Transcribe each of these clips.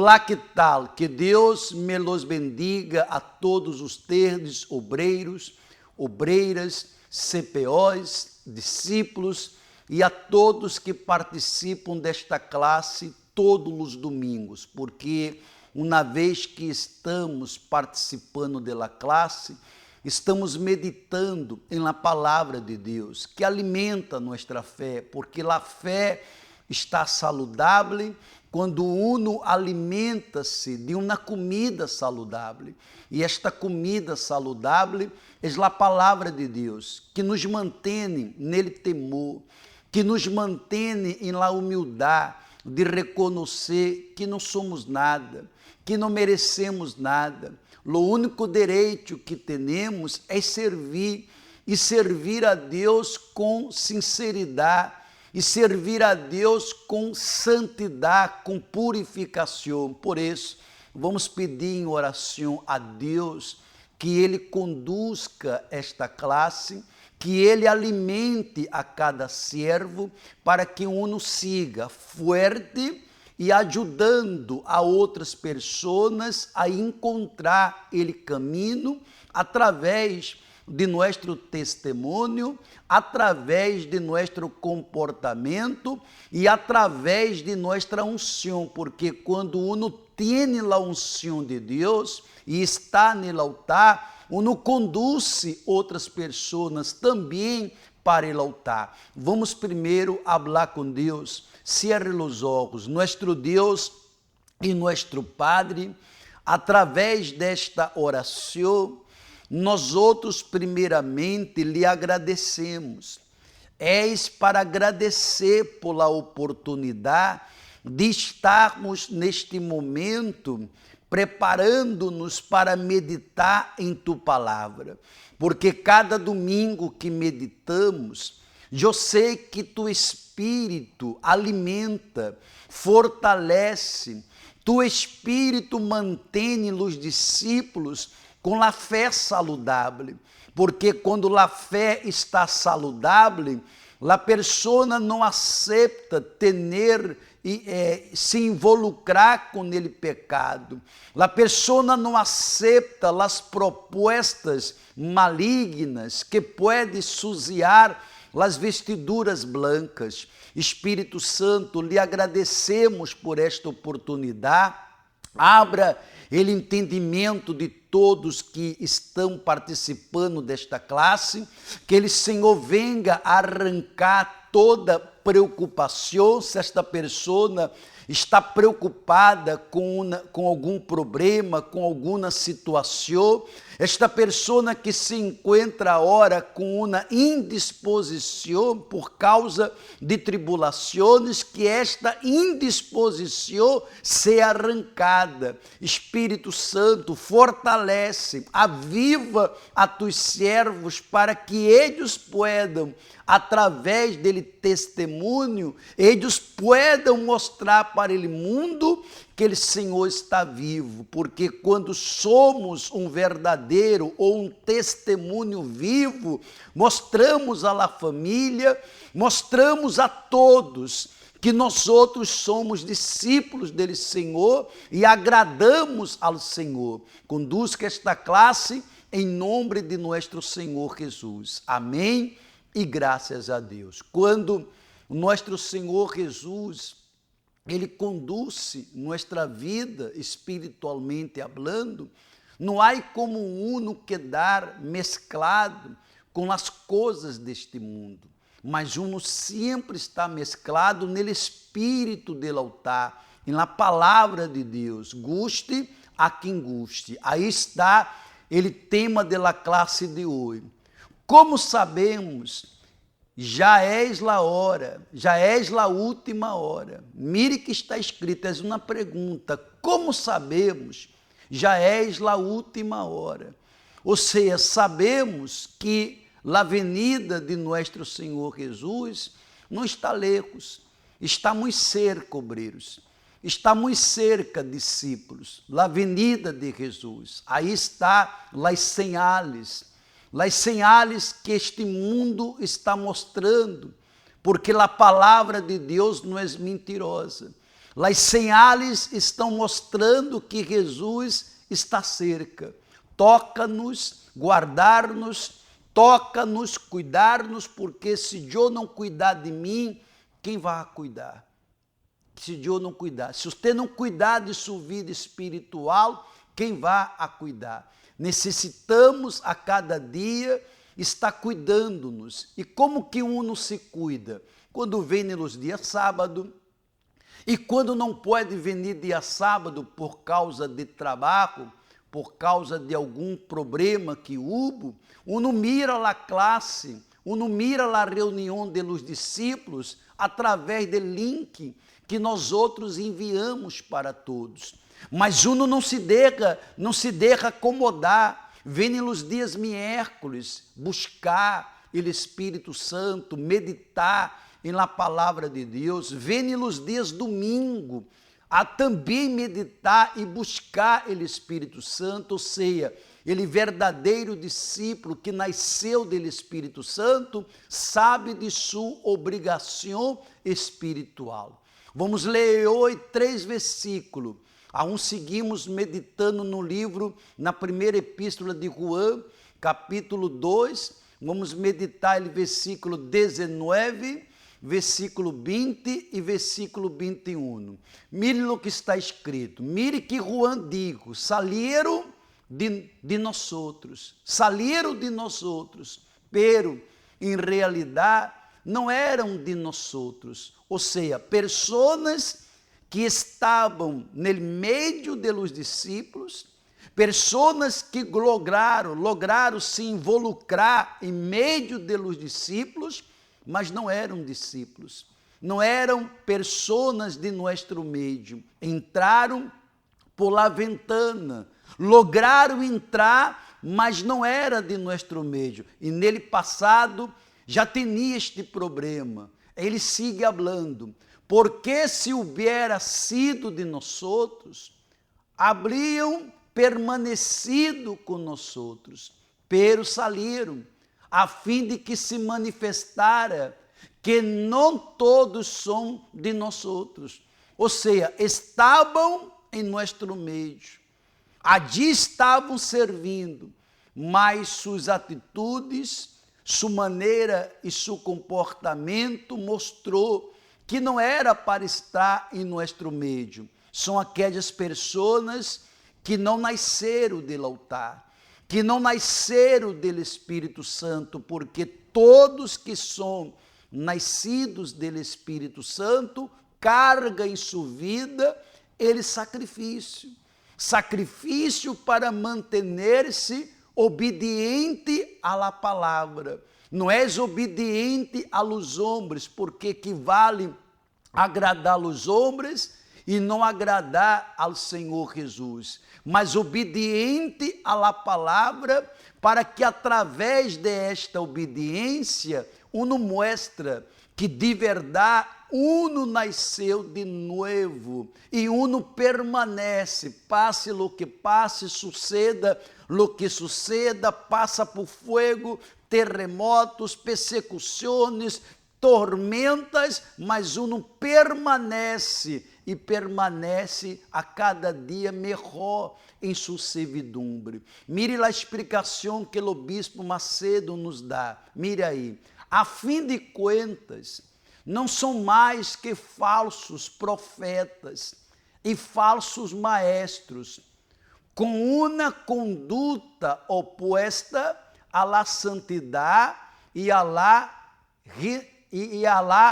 Olá, que tal? Que Deus me los bendiga a todos ustedes, obreiros, obreiras, CPOs, discípulos e a todos que participam desta classe todos os domingos, porque uma vez que estamos participando da classe, estamos meditando na palavra de Deus, que alimenta nossa fé, porque a fé está saludável quando uno alimenta-se de uma comida saludável. E esta comida saludável é a palavra de Deus, que nos mantém nele temor, que nos mantém em la humildade de reconhecer que não somos nada, que não merecemos nada. O único direito que temos é servir, e servir a Deus com sinceridade, e servir a Deus com santidade, com purificação. Por isso, vamos pedir em oração a Deus que Ele conduzca esta classe, que Ele alimente a cada servo, para que uno siga forte e ajudando a outras pessoas a encontrar Ele caminho através de nosso testemunho, através de nosso comportamento e através de nossa unção, porque quando uno tem a unção de Deus e está no altar, uno conduz outras pessoas também para o altar. Vamos primeiro falar com Deus. Cierre os olhos. Nosso Deus e nosso Padre, através desta oração, nós outros primeiramente lhe agradecemos. És para agradecer pela oportunidade de estarmos neste momento preparando-nos para meditar em Tu palavra, porque cada domingo que meditamos, eu sei que Tu Espírito alimenta, fortalece, Tu Espírito mantém os discípulos com a fé saludável, porque quando a fé está saludável, a pessoa não aceita ter se involucrar com ele pecado. A pessoa não aceita as propostas malignas que pode suciar as vestiduras blancas. Espírito Santo, lhe agradecemos por esta oportunidade. Abra o entendimento de todos que estão participando desta classe, que ele, Senhor, venga arrancar toda preocupação, se esta pessoa está preocupada com algum problema, com alguma situação, esta pessoa que se encontra agora com uma indisposição por causa de tribulações, que esta indisposição seja arrancada. Espírito Santo, fortalece, aviva a tus servos para que eles possam, através dele testemunho, eles possam mostrar para o mundo que ele, Senhor, está vivo, porque quando somos um verdadeiro ou um testemunho vivo, mostramos à família, mostramos a todos que nós outros somos discípulos dele, Senhor, e agradamos ao Senhor. Conduzca esta classe em nome de nosso Senhor Jesus. Amém e graças a Deus. Quando nosso Senhor Jesus, Ele conduz nossa vida espiritualmente falando, não há como uno quedar mesclado com as coisas deste mundo, mas uno sempre está mesclado no espírito do altar, na palavra de Deus. Guste a quem guste. Aí está o tema da classe de hoje. Como sabemos, já és la hora, já és la última hora. Mire que está escrito, é uma pergunta. Como sabemos, já és la última hora? Ou seja, sabemos que a venida de nosso Senhor Jesus não está lejos, está muito cerca, obreiros, está muito cerca, discípulos. A venida de Jesus, aí está as señales que este mundo está mostrando, porque a palavra de Deus não é mentirosa. As señales estão mostrando que Jesus está cerca. Toca-nos, guardar-nos, toca-nos, cuidar-nos, porque se eu não cuidar de mim, quem vai cuidar? Se eu não cuidar, se você não cuidar de sua vida espiritual, quem vai a cuidar? Necessitamos a cada dia estar cuidando-nos. E como que uno se cuida? Quando vem nos dias sábado, e quando não pode vir dia sábado por causa de trabalho, por causa de algum problema que houve, uno mira a classe, uno mira a reunião dos discípulos através do link que nós outros enviamos para todos. Mas uno não se deixa acomodar, vem nos dias miércoles buscar o Espírito Santo, meditar na palavra de Deus, vem nos dias domingo a também meditar e buscar o Espírito Santo, ou seja, ele verdadeiro discípulo que nasceu do Espírito Santo, sabe de sua obrigação espiritual. Vamos ler hoje 3 versículos. Seguimos meditando no livro, na primeira epístola de João, capítulo 2, vamos meditar o versículo 19, versículo 20 e versículo 21. Mire o que está escrito. Mire que João digo, salieron de nós outros, pero em realidade não eram de nós outros, ou seja, pessoas que estavam no meio dos discípulos, pessoas que lograram se involucrar em meio dos discípulos, mas não eram discípulos, não eram pessoas de nosso meio, entraram por la ventana, lograram entrar, mas não era de nosso meio, e nele passado já tinha este problema. Ele sigue falando, porque se hubiera sido de nós outros, habriam permanecido com nós outros, pero saíram, a fim de que se manifestara que não todos são de nós outros. Ou seja, estavam em nosso meio, allí estavam servindo, mas suas atitudes, sua maneira e seu comportamento mostrou que não era para estar em nosso meio. São aquelas pessoas que não nasceram do altar, que não nasceram do Espírito Santo, porque todos que são nascidos do Espírito Santo carregam em sua vida ele sacrifício para manter-se obediente à palavra. Não és obediente a los homens, porque equivale agradar os homens e não agradar ao Senhor Jesus, mas obediente à palavra, para que através desta obediência uno mostra que de verdade uno nasceu de novo e uno permanece, passe o que passe, suceda o que suceda, passa por fogo, terremotos, persecuções, tormentas, mas uno permanece e permanece a cada dia melhor em sua servidumbre. Mire a explicação que o bispo Macedo nos dá. Mire aí. A fim de contas, não são mais que falsos profetas e falsos maestros, com uma conduta oposta à la santidade e à la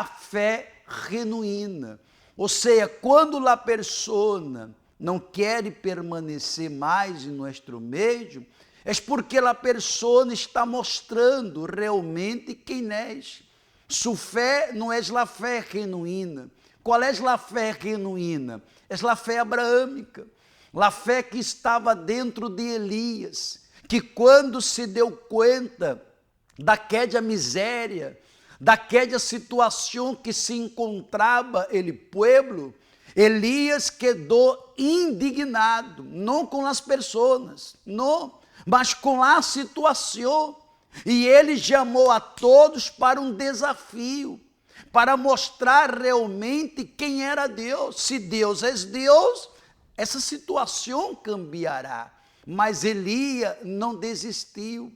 fé genuína. Ou seja, quando a pessoa não quer permanecer mais em nosso meio, é porque a pessoa está mostrando realmente quem é. Sua fé não é a fé genuína. Qual é a fé genuína? É a fé abraâmica, a fé que estava dentro de Elias, que quando se deu conta daquela miséria, daquela situação que se encontrava ele povo, Elias quedou indignado, não com as pessoas, não, mas com a situação. E ele chamou a todos para um desafio. para mostrar realmente quem era Deus. Se Deus é Deus, essa situação cambiará. Mas Elias não desistiu.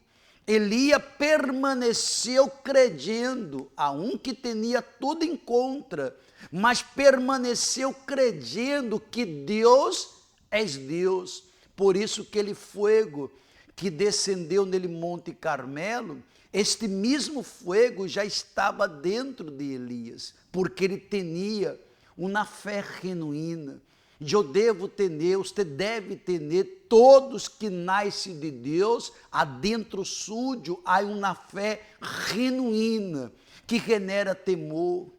Elias permaneceu crendo, a um que tinha tudo em contra, mas permaneceu crendo que Deus é Deus. Por isso aquele fogo que descendeu nele Monte Carmelo, este mesmo fogo já estava dentro de Elias, porque ele tinha uma fé genuína. Eu devo ter, você deve ter, todos que nascem de Deus, adentro sujo há uma fé genuína, que genera temor,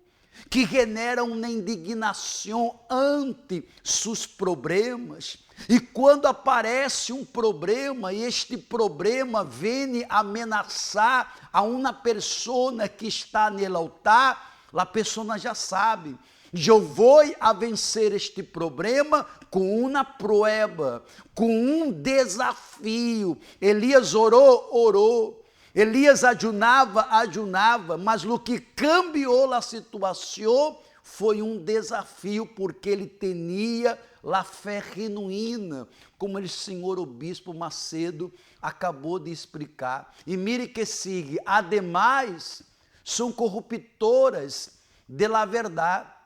que genera uma indignação ante seus problemas. E quando aparece um problema, e este problema vem ameaçar a uma pessoa que está no altar, a pessoa já sabe, eu vou a vencer este problema com uma prova, com um desafio. Elias orou. Elias ajunava, mas o que cambiou a situação foi um desafio, porque ele tinha a fé genuína, como o senhor o bispo Macedo acabou de explicar. E mire que sigue, ademais, são corruptoras de la verdade,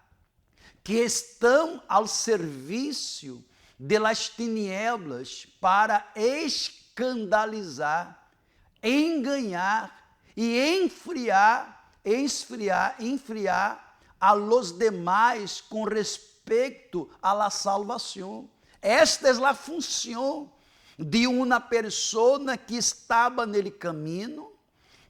que estão ao serviço de las tinieblas para escandalizar, enganar e enfriar a los demais com respeito à la salvação. Esta é a função de uma pessoa que estava nele caminho,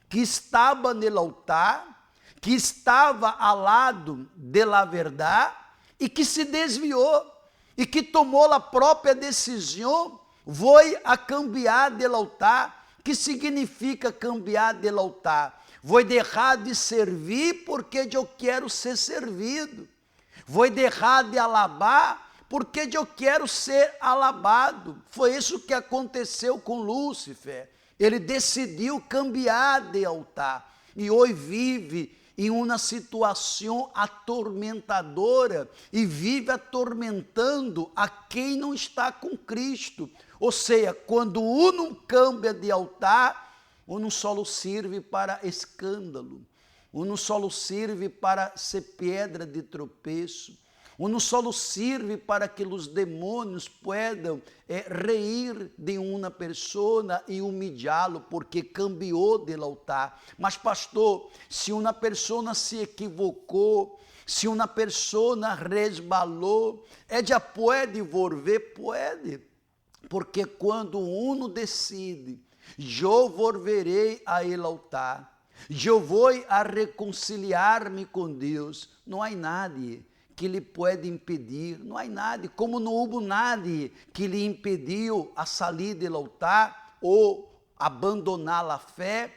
que estava no altar, que estava ao lado de la verdade e que se desviou e que tomou a própria decisão, vou a cambiar del altar. Que significa cambiar del altar? Vou deixar de servir porque eu quero ser servido. Vou deixar de alabar porque eu quero ser alabado. Foi isso que aconteceu com Lúcifer. Ele decidiu cambiar de altar e hoje vive em uma situação atormentadora e vive atormentando a quem não está com Cristo. Ou seja, quando um cambia de altar, um só serve para escândalo, um só serve para ser pedra de tropeço, um só serve para que os demônios puedan reír de uma pessoa e humilhá-lo, porque cambiou del altar. Mas pastor, se uma pessoa se equivocou, se uma pessoa resbalou, já pode volver? Pode, porque quando um decide, eu volverei a ele altar, eu vou a reconciliar-me com Deus, não há nada que lhe pode impedir, não há nada, como não houve nada que lhe impediu a sair do altar ou abandonar a fé.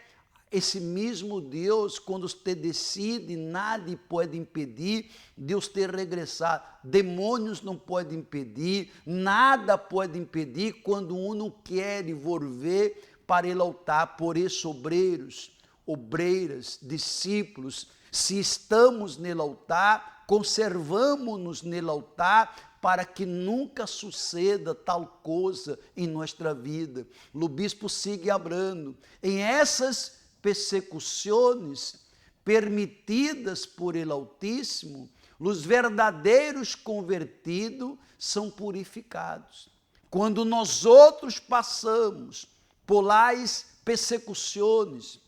Esse mesmo Deus, quando você decide, nada pode impedir Deus ter regressar. Demônios não podem impedir, nada pode impedir quando um não quer volver para ele altar. Por isso, obreiros, obreiras, discípulos, se estamos no altar, conservamos-nos no altar para que nunca suceda tal coisa em nossa vida. O bispo sigue abrando. Em essas persecuções permitidas por el Altíssimo, os verdadeiros convertidos são purificados. Quando nós outros passamos por as persecuções,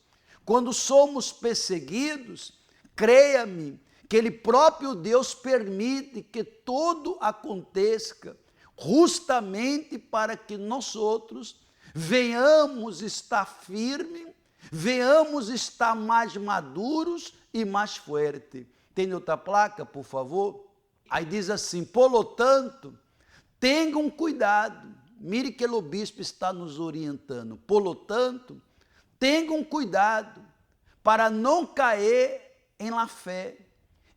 quando somos perseguidos, creia-me que ele próprio Deus permite que tudo aconteça justamente para que nós outros venhamos estar firmes, venhamos estar mais maduros e mais fortes. Tem outra placa, por favor? Aí diz assim: por lo tanto, tenham cuidado. Mire que o bispo está nos orientando. Por lo tanto, tenham cuidado para não cair em la fé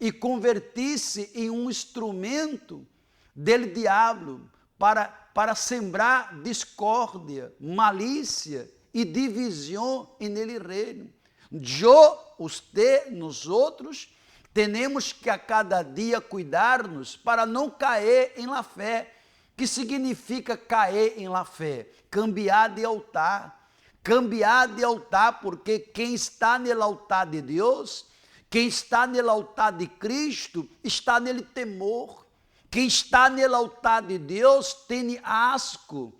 e convertir-se em um instrumento del diabo para sembrar discórdia, malícia e divisão nele reino. Eu, você, nós outros, Temos que a cada dia cuidar-nos para não cair em la fé. Que significa cair em la fé? Cambiar de altar. Cambiar de altar, porque quem está no altar de Deus, quem está no altar de Cristo, está nele temor. Quem está no altar de Deus tem asco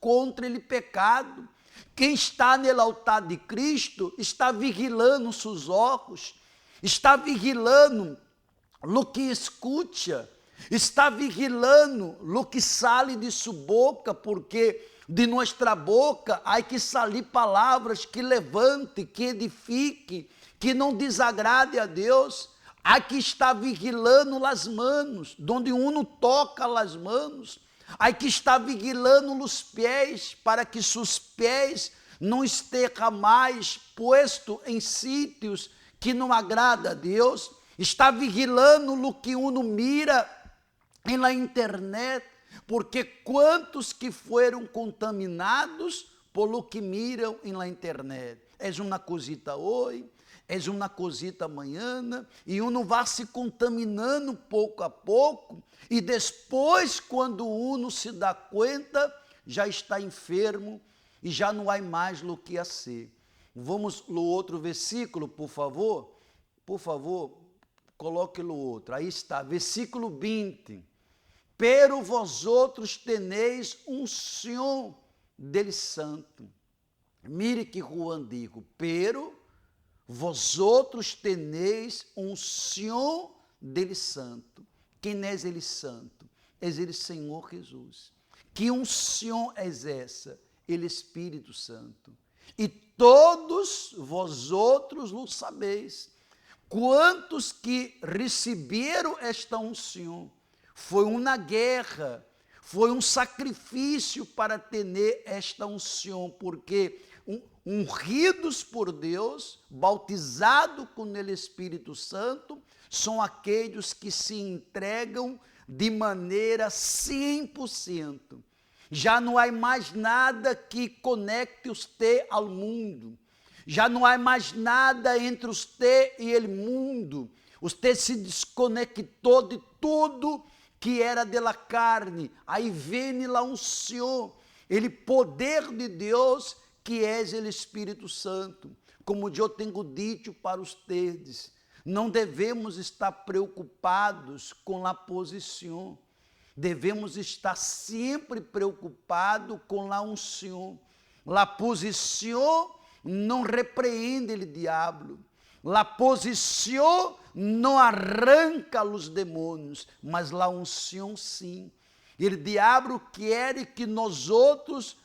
contra ele pecado. Quem está no altar de Cristo está vigilando seus olhos, está vigilando o que escuta, está vigilando o que sai de sua boca, porque de nossa boca há que sair palavras que levante, que edifique, que não desagrade a Deus. Há que estar vigilando as manos, donde uno toca as manos. Há que estar vigilando os pés, para que seus pés não estejam mais posto em sítios que não agrada a Deus. Está vigilando o que uno mira na internet, porque quantos que foram contaminados por lo que miram na internet. É uma cosita hoje, é uma cosita amanhã, e uno vai se contaminando pouco a pouco, e depois, quando uno se dá conta, já está enfermo, e já não há mais o que a ser. Vamos no outro versículo, por favor? Por favor, coloque no outro. Aí está, versículo 20. Pero vós outros teneis unção dele santo. Mire que Juan digo, pero vós outros teneis unção dele santo. Quem é ele santo? É ele Senhor Jesus. Que unção é essa? Ele Espírito Santo. E todos vós outros o sabeis. Quantos que receberam esta unção? Foi uma guerra, foi um sacrifício para ter esta unção, porque ungidos por Deus, bautizados com o Espírito Santo, são aqueles que se entregam de maneira 100%. Já não há mais nada que conecte você ao mundo. Já não há mais nada entre você e o mundo. Você se desconectou de tudo que era da carne. Aí vem lá um Senhor, ele poder de Deus, que é o Espírito Santo. Como eu tenho dito para vocês, não devemos estar preocupados com a posição. Devemos estar sempre preocupados com a unção. A posição não repreende o diabo. A posição não arranca os demônios, mas a unção sim. O diabo quer que nós outros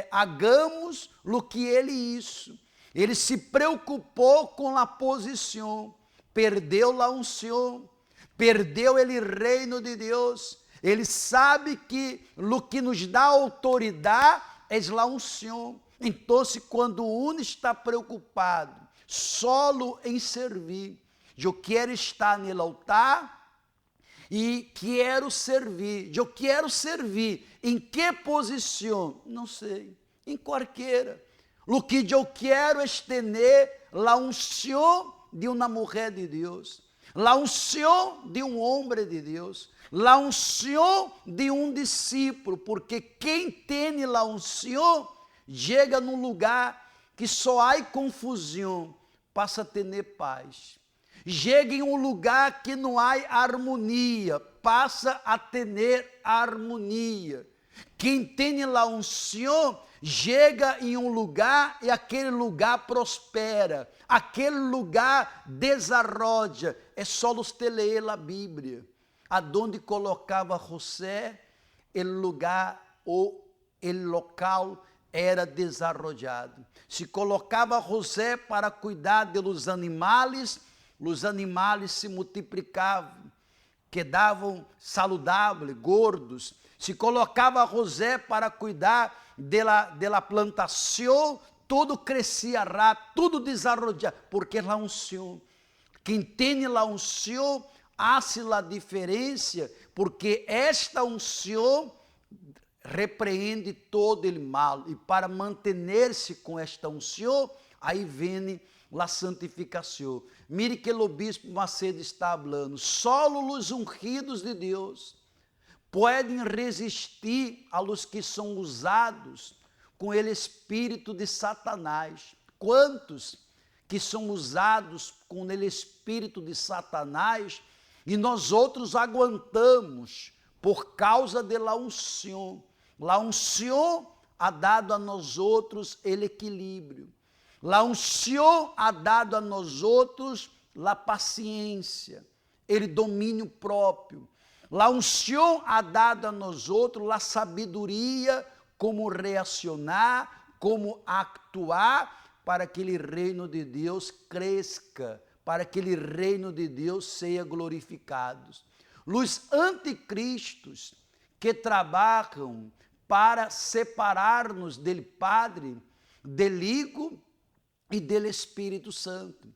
hagamos o que ele isso. Ele se preocupou com a posição, perdeu a unção, perdeu o reino de Deus. Ele sabe que o que nos dá autoridade é a unção. Então, quando um está preocupado solo em servir, eu quero estar no altar e quero servir. Eu quero servir. Em que posição? Não sei. Em qualquer. O que eu quero é ter a unção de uma mulher de Deus, a unção de um homem de Deus, a unção de um discípulo, porque quem tem a unção chega num lugar que só há confusão, passa a ter paz. Chega em um lugar que não há harmonia, passa a ter harmonia. Quem tem a unção chega em um lugar e aquele lugar prospera, aquele lugar desarrolla. É só você ler a Bíblia. Aonde colocava José, o lugar ou o local era desarrollado. Se colocava José para cuidar dos animais, os animais se multiplicavam, quedavam saudáveis, gordos. Se colocava José para cuidar da plantação, tudo crescia rápido, tudo desarrollava, porque a unção. Quem tem a unção, hace a diferença, porque esta unção repreende todo ele mal. E para manter-se com esta unção, aí vem a santificação. Mire que o bispo Macedo está falando. Solo os ungidos de Deus podem resistir a los que são usados com ele espírito de Satanás. Quantos que são usados com ele espírito de Satanás e nós outros aguentamos por causa de la unção. La unção ha dado a nós outros el equilíbrio. La unção ha dado a nós outros la paciência, ele domínio próprio. La unção ha dado a nós outros la sabedoria, como reacionar, como actuar, para que aquele reino de Deus cresça, para que aquele reino de Deus seja glorificado. Os anticristos que trabalham para separar-nos dele Padre, del Hijo e del Espírito Santo.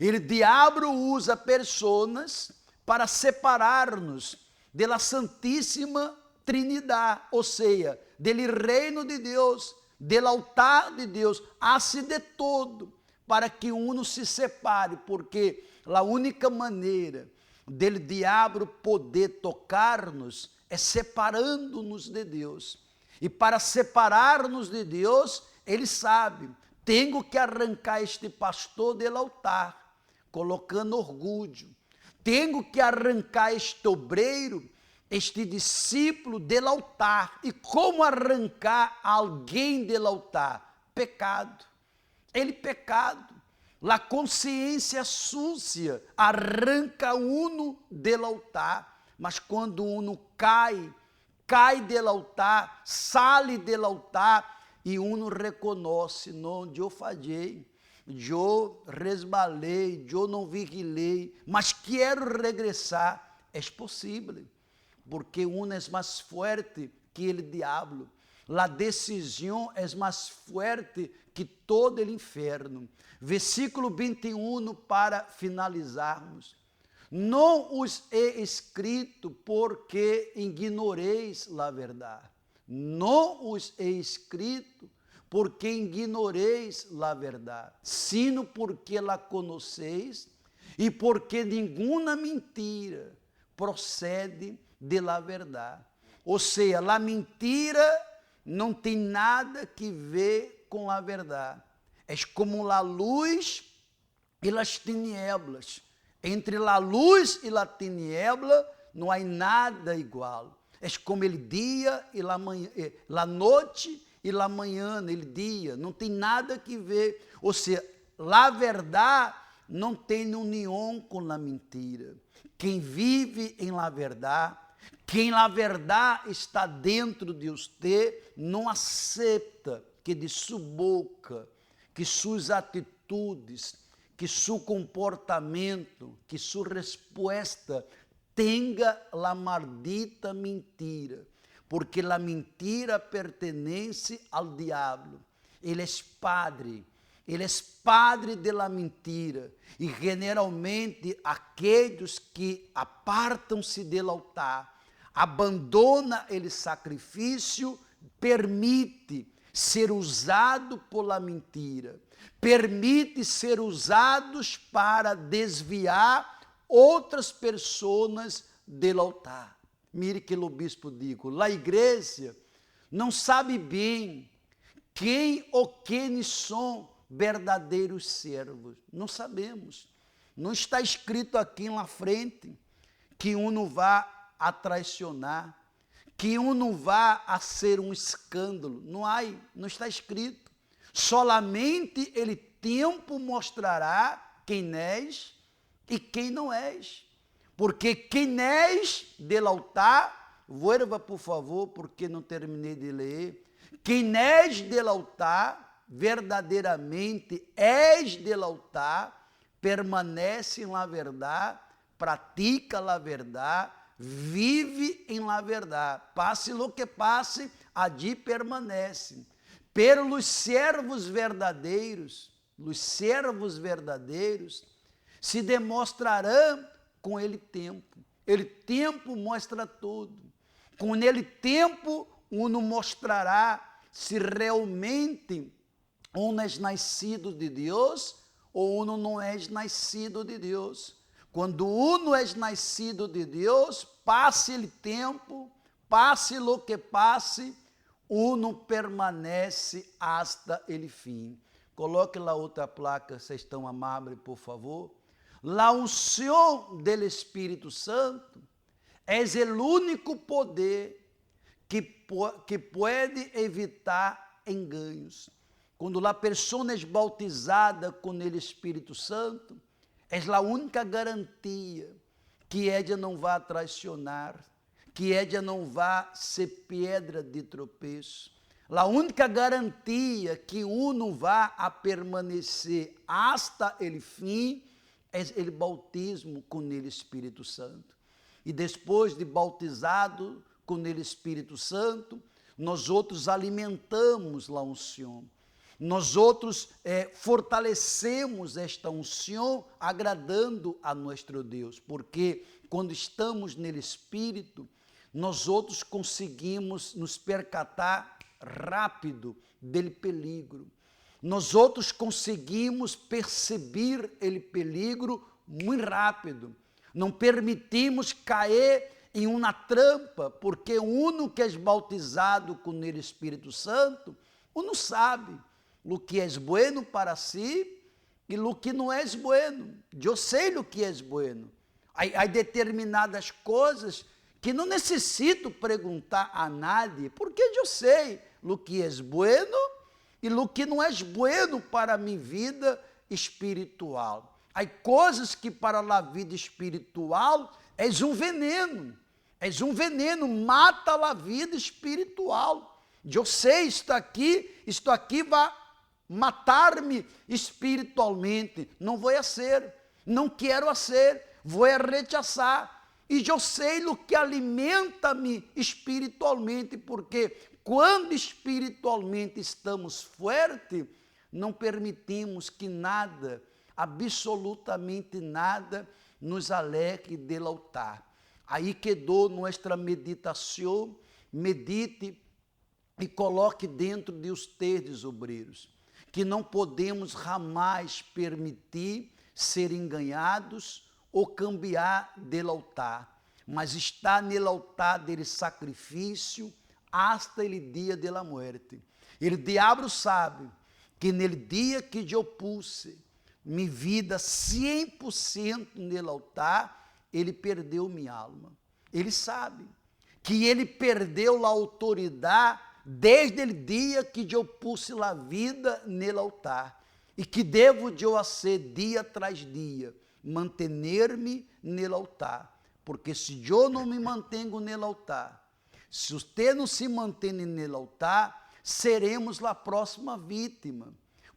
O diabo usa pessoas para separar-nos da Santíssima Trinidade, ou seja, dele reino de Deus, del altar de Deus, hace de todo para que um se separe, porque a única maneira dele diabo poder tocar-nos é separando-nos de Deus. E para separar-nos de Deus, ele sabe, tenho que arrancar este pastor do altar, colocando orgulho. Tenho que arrancar este obreiro, este discípulo do altar. E como arrancar alguém do altar? Pecado. Ele pecado. A consciência sucia arranca uno do altar. Mas quando uno cai do altar, sai do altar, e uno reconhece, não, eu falhei, eu resbalei, eu não vigilei, mas quero regressar. É possível, porque uno é mais forte que o diabo. A decisão é mais forte que todo o inferno. Versículo 21 para finalizarmos. Não os he escrito porque ignoreis a verdade. Não os he escrito porque ignoreis a verdade, sino porque la conheceis e porque nenhuma mentira procede de la verdade. Ou seja, a mentira não tem nada que ver com a verdade. É como a luz e as tinieblas. Entre a luz e a tiniebla não há nada igual. É como ele dia e la noite e la manhã, ele dia, não tem nada que ver. Ou seja, a verdade não tem união com a mentira. Quem vive em la verdade, quem na verdade está dentro de você, não aceita que de sua boca, que suas atitudes, que seu comportamento, que sua resposta tenha a maldita mentira, porque a mentira pertence ao diabo. Ele é padre da mentira, e generalmente aqueles que apartam-se do altar, abandona ele sacrifício, permite ser usado por a mentira, permite ser usados para desviar outras pessoas do altar. Mire que o bispo digo, a igreja não sabe bem quem ou quem são verdadeiros servos. Não sabemos. Não está escrito aqui na frente que um não vá a traicionar, que um não vá a ser um escândalo. Não está escrito. Solamente ele tempo mostrará quem és e quem não és. Porque quem és del altar, vuelva por favor, porque não terminei de ler. Quem és del altar, verdadeiramente és del altar, permanece em la verdade, pratica la verdade, vive em la verdade. Passe lo que passe, allí permanece. Pero os servos verdadeiros, se demonstrarão com ele tempo. Ele tempo mostra tudo. Com ele tempo uno mostrará se realmente uno é nascido de Deus ou uno não é nascido de Deus. Quando uno é nascido de Deus, passe o tempo, passe o que passe, uno permanece hasta el fim. Coloque lá outra placa, vocês estão amáveis, por favor. La unción del Espírito Santo é o único poder que pode evitar enganos. Quando a pessoa é bautizada com o Espírito Santo, é a única garantia que ela não vai traicionar, que ela não vai ser pedra de tropeço. A única garantia que uno vai a permanecer hasta el fim é o bautismo com o Espírito Santo. E depois de bautizado com o Espírito Santo, nós outros alimentamos a unção. Nós outros fortalecemos esta unção agradando a nosso Deus, porque quando estamos no Espírito, nós outros conseguimos nos percatar rápido dele peligro. Nós outros conseguimos perceber ele peligro muito rápido. Não permitimos cair em uma trampa, porque uno que é bautizado com o Espírito Santo, uno sabe o que é bueno para si e o que não é bueno. Eu sei o que é bueno. Há determinadas coisas que não necessito perguntar a nadie, porque eu sei o que é bueno e o que não é bueno para a minha vida espiritual. Há coisas que para a vida espiritual é um veneno, mata a vida espiritual. Eu sei, isto aqui vai matar-me espiritualmente, não vou ser, não quero ser, vou rechazar. E eu sei o que alimenta-me espiritualmente, porque quando espiritualmente estamos fortes, não permitimos que nada, absolutamente nada, nos aleje do altar. Aí quedou nossa meditação, medite e coloque dentro de ustedes, obreiros, que não podemos jamais permitir ser enganados ou cambiar del altar, mas está no altar dele sacrifício hasta el dia de la muerte. O diabo sabe que no dia que eu puse minha vida 100% no altar, ele perdeu minha alma. Ele sabe que ele perdeu a autoridade desde o dia que eu puse a vida no altar, e que devo eu fazer dia tras dia, manter-me no altar, porque se eu não me mantenho no altar, se você não se mantém no altar, seremos a próxima vítima.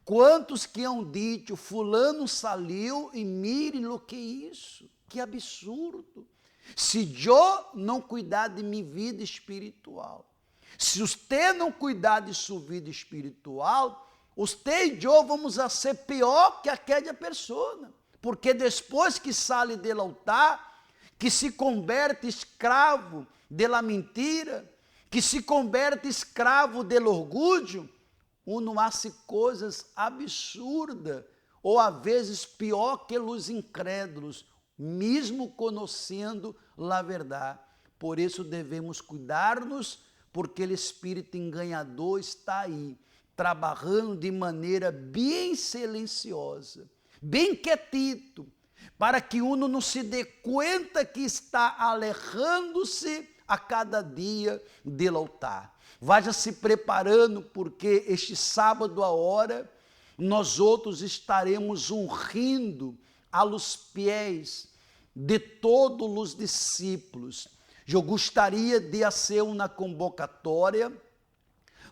Quantos que hão dito, fulano saiu e mire o que é isso, que absurdo. Se eu não cuidar de minha vida espiritual, se você não cuidar de sua vida espiritual, você e eu vamos a ser pior que aquela pessoa, porque depois que sai do altar, que se converte escravo da mentira, que se converte escravo do orgulho, uno hace coisas absurdas, ou às vezes pior que os incrédulos, mesmo conhecendo a verdade. Por isso devemos cuidar-nos, porque o espírito enganador está aí, trabalhando de maneira bem silenciosa, bem quietito, para que uno não se dê conta que está alejando-se a cada dia do altar. Vaja se preparando, porque este sábado, a hora, nós outros estaremos ungindo aos pés de todos os discípulos. Eu gostaria de fazer uma convocatória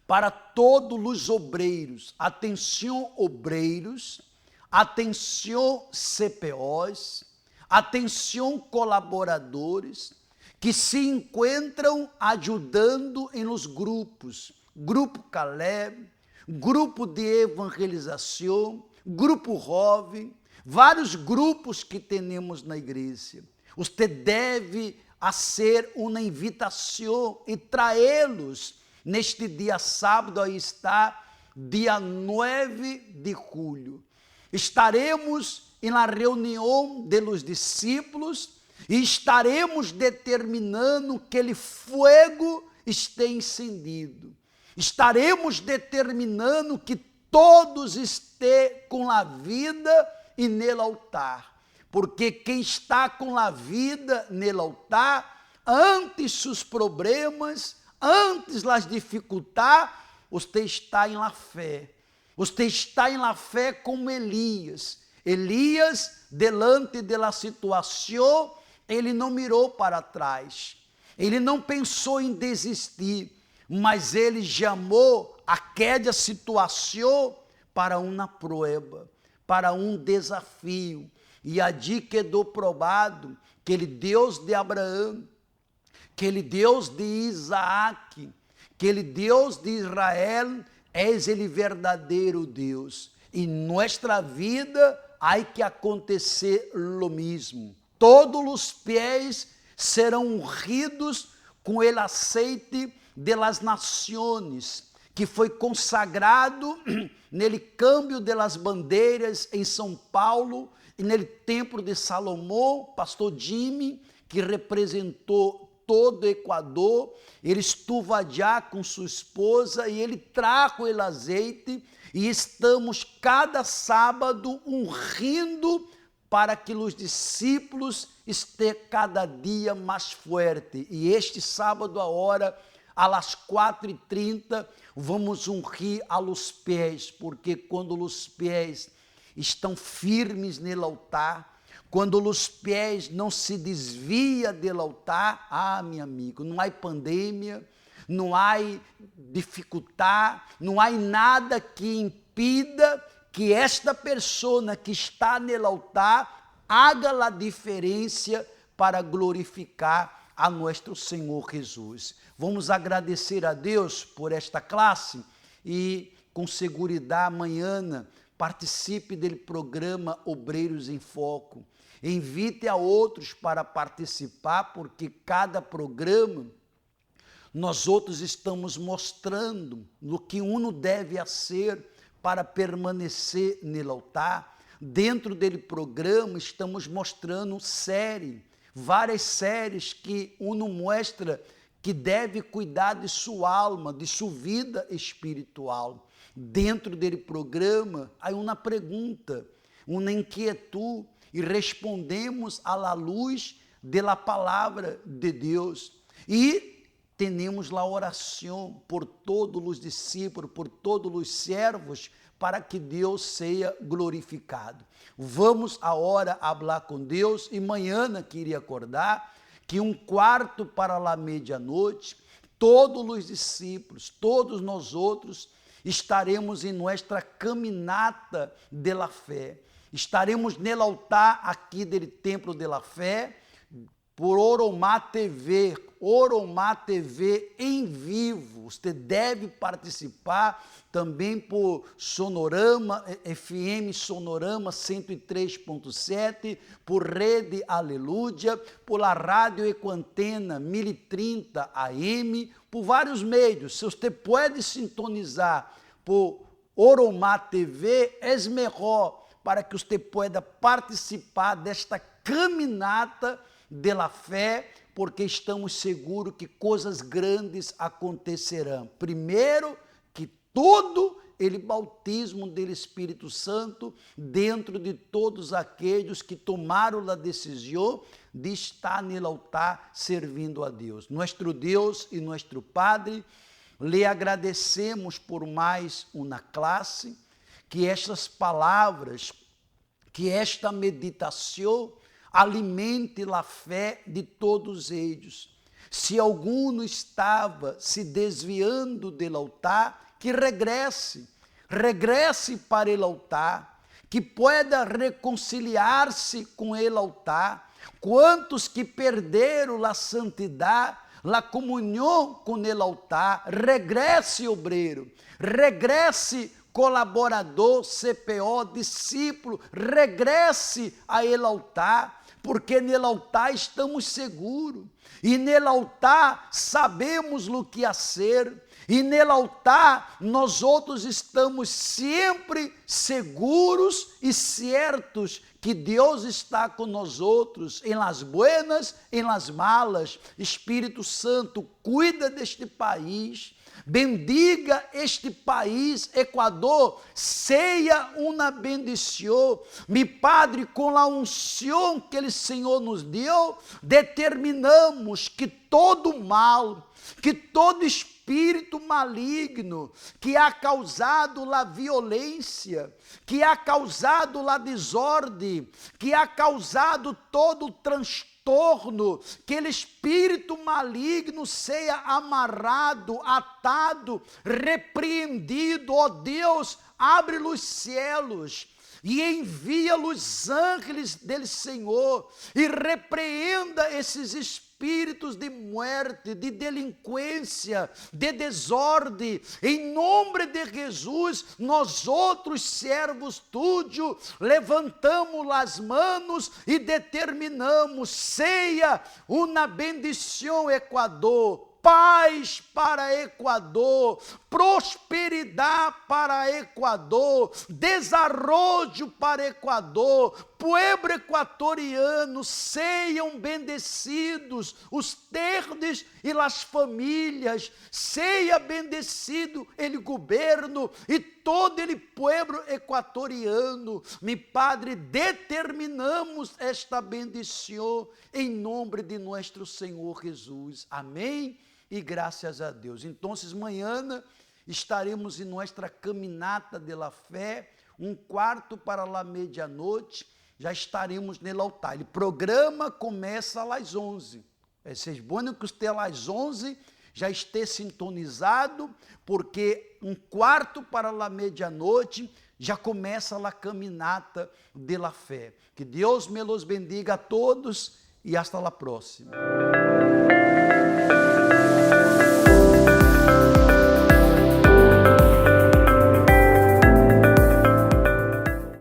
para todos os obreiros. Atenção, obreiros, atenção, CPOs, atenção, colaboradores, que se encontram ajudando em los grupos, Grupo Caleb, Grupo de Evangelização, Grupo Jovem, vários grupos que temos na igreja. Você deve fazer uma invitação e traê-los neste dia sábado, aí está, dia 9 de julho. Estaremos na reunião dos discípulos e estaremos determinando que aquele fogo esteja encendido. Estaremos determinando que todos estejam com a vida e nele altar. Porque quem está com a vida nele altar, antes os problemas, antes as dificuldades, você está em la fé. Você está em la fé como Elias. Elias, delante da situação, ele não mirou para trás. Ele não pensou em desistir, mas ele chamou aquela situação para uma prova, para um desafio. E ali quedou provado que ele Deus de Abraão, que ele Deus de Isaac, que ele Deus de Israel, és ele verdadeiro Deus. E nossa vida há que acontecer o mesmo. Todos os pés serão ungidos com o aceite das nações, que foi consagrado nele câmbio das bandeiras em São Paulo e nele templo de Salomão, pastor Jimmy, que representou todo o Equador. Ele estuva já com sua esposa e ele trago o azeite e estamos cada sábado ungindo para que os discípulos estejam cada dia mais fortes. E este sábado, agora, às 4h30, vamos ungir a los pés, porque quando os pés estão firmes no altar, quando os pés não se desvia do altar, meu amigo, não há pandemia, não há dificuldade, não há nada que impida que esta pessoa que está no altar haga a diferença para glorificar a nosso Senhor Jesus. Vamos agradecer a Deus por esta classe e com segurança amanhã participe do programa Obreiros em Foco. Invite a outros para participar, porque cada programa nós outros estamos mostrando no que uno deve ser para permanecer no altar. Dentro dele programa estamos mostrando várias séries que uno mostra que deve cuidar de sua alma, de sua vida espiritual. Dentro dele programa há uma pergunta, uma inquietude, e respondemos à la luz da palavra de Deus. E temos a oração por todos os discípulos, por todos os servos, para que Deus seja glorificado. Vamos agora falar com Deus, e amanhã queria acordar que 1/4 para a meia-noite, todos os discípulos, todos nós outros, estaremos em nossa caminhada de la fé. Estaremos no altar aqui do Templo de la Fé, por Oromá TV em vivo. Você deve participar também por Sonorama, FM Sonorama 103.7, por Rede Aleluia, por a Rádio Equantena 1030 AM, por vários meios. Se você pode sintonizar por Oromá TV, é melhor, para que você pueda participar desta caminhada de la fé, porque estamos seguros que coisas grandes acontecerão. Primeiro, que todo ele bautismo do Espírito Santo dentro de todos aqueles que tomaram a decisão de estar no altar servindo a Deus. Nosso Deus e nosso Padre, lhe agradecemos por mais uma classe, que estas palavras, que esta meditação alimente a fé de todos eles. Se algum estava se desviando do altar, que regresse para o altar, que pueda reconciliar-se com o altar. Quantos que perderam a santidade, a comunhão com o altar, regresse, obreiro, regresse, colaborador, CPO, discípulo, regresse a ele altar, porque nele altar estamos seguros, e nele altar sabemos o que ser, E nele altar, nós outros estamos sempre seguros e certos que Deus está com nós outros, em las buenas, em las malas. Espírito Santo, cuida deste país, bendiga este país, Equador, seja uma bendição. Mi Padre, com a unção que o Senhor nos deu, determinamos que todo mal, que todo espírito maligno que ha causado a violência, que ha causado a desordem, que ha causado todo o transtorno, que aquele espírito maligno seja amarrado, atado, repreendido. Ó Deus, abre os céus e envia os ángeles do Senhor e repreenda esses espíritos de morte, de delinquência, de desordem. Em nome de Jesus, nós outros servos tuyos levantamos as mãos e determinamos: seja uma bendição, Equador, paz para Equador, prosperidade para Equador, desarrollo para Equador. Pueblo equatoriano, sejam bendecidos os terdes e as famílias, seja bendecido o governo e todo o pueblo equatoriano. Mi Padre, determinamos esta bendição em nome de nosso Senhor Jesus. Amém? E graças a Deus. Então, amanhã estaremos em nossa caminata de la fé, 1/4 para a medianoite, já estaremos no altar. O programa começa às 11. É bom que você às 11 já esteja sintonizado, porque 1/4 para a medianoite já começa a caminata de la fé. Que Deus me los bendiga a todos e hasta la próxima.